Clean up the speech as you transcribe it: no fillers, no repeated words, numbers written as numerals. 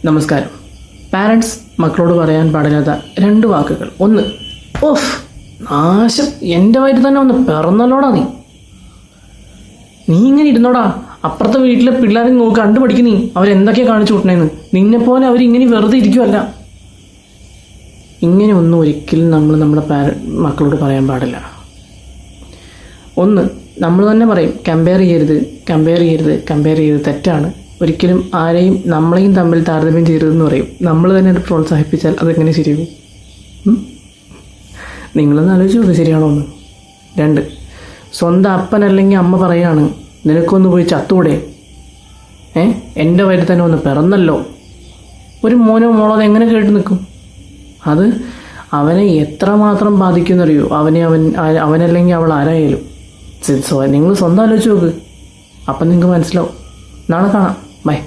നമസ്കാരം. പാരൻസ് മക്കളോട് പറയാൻ പാടില്ലാത്ത രണ്ട് വാക്കുകൾ. ഒന്ന്, ഓഫ് നാശം, എൻ്റെ വയറ്റിൽ തന്നെ ഒന്ന് പിറന്നല്ലോടാ നീ ഇങ്ങനെ ഇരുന്നോടാ, അപ്പുറത്തെ വീട്ടിലെ പിള്ളേരെ നോക്കി കണ്ടുപഠിക്കും നീ അവരെന്തൊക്കെയാണ് കാണിച്ചു കൂട്ടണേന്ന്. നിന്നെപ്പോലെ അവരിങ്ങനെ വെറുതെ ഇരിക്കുമല്ല. ഇങ്ങനെ ഒന്നും ഒരിക്കലും നമ്മൾ നമ്മുടെ മക്കളോട് പറയാൻ പാടില്ല. ഒന്ന്, നമ്മൾ തന്നെ പറയും കമ്പയർ ചെയ്യരുത്, തെറ്റാണ്. ഒരിക്കലും ആരെയും നമ്മളെയും തമ്മിൽ താരതമ്യം ചെയ്യരുതെന്ന് പറയും. നമ്മൾ തന്നെ അത് പ്രോത്സാഹിപ്പിച്ചാൽ അതെങ്ങനെ ശരിയാകും? നിങ്ങളൊന്ന് ആലോചിച്ച് നോക്ക്, ശരിയാണോ എന്ന്. രണ്ട്, സ്വന്തം അപ്പനല്ലെങ്കിൽ അമ്മ പറയാണ് നിനക്കൊന്ന് പോയി ചത്തൂടെ, എൻ്റെ വയറ്റിൽ തന്നെ ഒന്ന് പിറന്നല്ലോ. ഒരു മോനോ മോളോ അത് എങ്ങനെ കേട്ട് നിൽക്കും? അത് അവനെ എത്രമാത്രം ബാധിക്കുമെന്നറിയോ? അവനല്ലെങ്കിൽ അവൾ ആരായാലും. നിങ്ങൾ സ്വന്തം ആലോചിച്ച് നോക്ക്, അപ്പം നിങ്ങൾക്ക് മനസ്സിലാവും. നാളെ കാണാം. ബൈ.